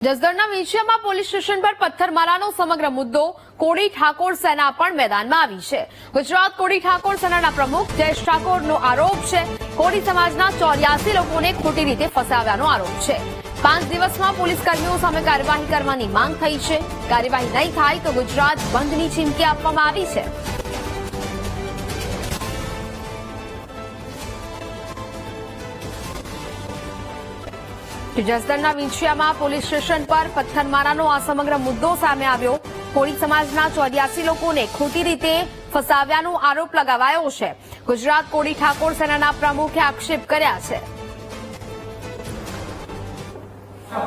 જસદણના વિંછિયામાં police station પર પથ્થરમારાનો સમગ્ર મુદ્દો કોળી ઠાકોર સેના પણ મેદાનમાં આવી છે। ગુજરાત કોળી ઠાકોર સેનાના પ્રમુખ જયેશ ઠાકોરનો આરોપ છે કોળી સમાજના 84 લોકોને ખોટી રીતે ફસાવ્યાનો આરોપ છે। 5 દિવસમાં પોલીસ કર્મીઓ સામે કાર્યવાહી કરવાની માંગ થઈ છે। કાર્યવાહી નહીં થાય તો ગુજરાત બંધની ચીમકી આપવામાં આવી છે। જસદણના વિંછિયામાં પોલીસ સ્ટેશન પર પથ્થરમારાનો આ સમગ્ર મુદ્દો સામે આવ્યો। કોળી સમાજના 84 લોકોને ખોટી રીતે ફસાવ્યાનો આરોપ લગાવાયો છે। ગુજરાત કોળી ઠાકોર સેનાના પ્રમુખે આક્ષેપ કર્યા છે।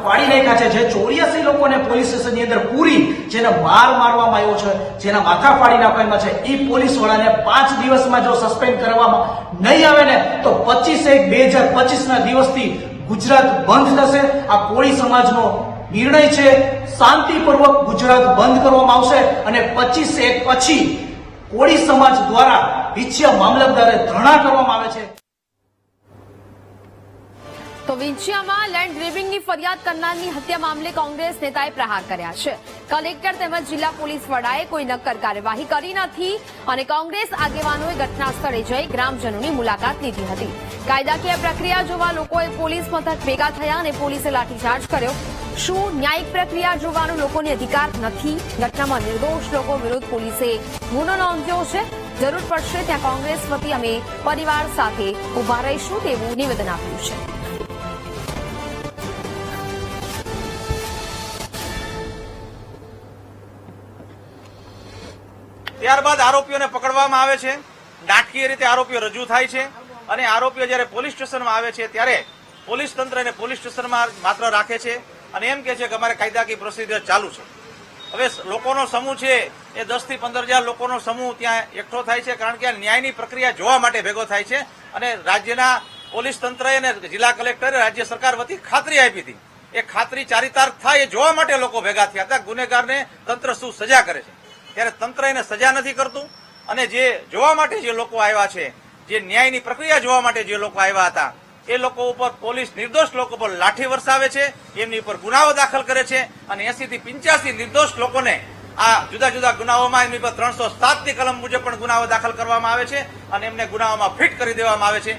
પાડી નાખ્યા છે। જે 84 લોકોને પોલીસ સ્ટેશનની અંદર પૂરી જેને માર મારવામાં આવ્યો છે, જેના માથા ફાડી નાખવામાં છે, એ પોલીસ વાળાને 5 દિવસમાં જો સસ્પેન્ડ કરવામાં નહીં આવે ને તો 25/1/2025 ના દિવસથી ગુજરાત બંધ થશે। આ કોળી સમાજનો નિર્ણય છે। શાંતિપૂર્વક ગુજરાત બંધ કરવામાં આવશે અને 25/1 પછી કોળી સમાજ દ્વારા વિંછિયા મામલતદારે ધરણા કરવામાં આવે છે। તો વિંછિયામાં લેન્ડ ગ્રેબિંગની ફરિયાદ કરનારની હત્યા મામલે કોંગ્રેસ નેતાએ પ્રહાર કર્યા છે। કલેક્ટર તેમજ જિલ્લા પોલીસ વડાએ કોઈ નક્કર કાર્યવાહી કરી નથી અને કોંગ્રેસ આગેવાનોએ ઘટના સ્થળે જઈ ગ્રામજનોની મુલાકાત લીધી હતી। કાયદાકીય પ્રક્રિયા જોવા લોકોએ પોલીસ મથક ભેગા થયા અને પોલીસે લાઠીચાર્જ કર્યો। શું ન્યાયિક પ્રક્રિયા જોવાનો લોકોને અધિકાર નથી? ઘટનામાં નિર્દોષ લોકો વિરુદ્ધ પોલીસે ગુનો નોંધ્યો છે। જરૂર પડશે ત્યાં કોંગ્રેસ વતી અમે પરિવાર સાથે ઉભા રહીશું તેવું નિવેદન આપ્યું છે। ત્યારબાદ આરોપીઓને પકડવામાં આવે છે। નાટકીય રીતે આરોપીઓ રજૂ થાય છે અને આરોપીઓ જ્યારે પોલીસ સ્ટેશનમાં આવે છે ત્યારે પોલીસ તંત્ર એને પોલીસ સ્ટેશનમાં માત્ર રાખે છે અને એમ કહે છે કે અમારે કાયદાકીય પ્રોસિજર ચાલુ છે। હવે લોકોનો સમૂહ છે એ 10 થી 15,000 લોકોનો સમૂહ ત્યાં એકઠો થાય છે કારણ કે આ ન્યાયની પ્રક્રિયા જોવા માટે ભેગો થાય છે અને રાજ્યના પોલીસ તંત્રએ અને જિલ્લા કલેક્ટરે રાજ્ય સરકાર વતી ખાતરી આપી હતી। એ ખાતરી ચારિતાર્થ થાય એ જોવા માટે લોકો ભેગા થયા હતા ગુનેગારને તંત્ર શું સજા કરે છે। ત્યારે તંત્ર એને સજા નથી કરતું અને જે જોવા માટે જે લોકો આવ્યા છે, જે ન્યાયની પ્રક્રિયા જોવા માટે જે લોકો આવ્યા હતા એ લોકો ઉપર પોલીસ નિર્દોષ લોકો પર લાઠી વરસાવે છે, એમની ઉપર ગુનાઓ દાખલ કરે છે અને 80 થી 85 નિર્દોષ લોકોને આ જુદા જુદા ગુનાઓમાં એમની પર 307ની કલમ મુજબ પણ ગુનાઓ દાખલ કરવામાં આવે છે અને એમને ગુનાઓમાં ફિટ કરી દેવામાં આવે છે।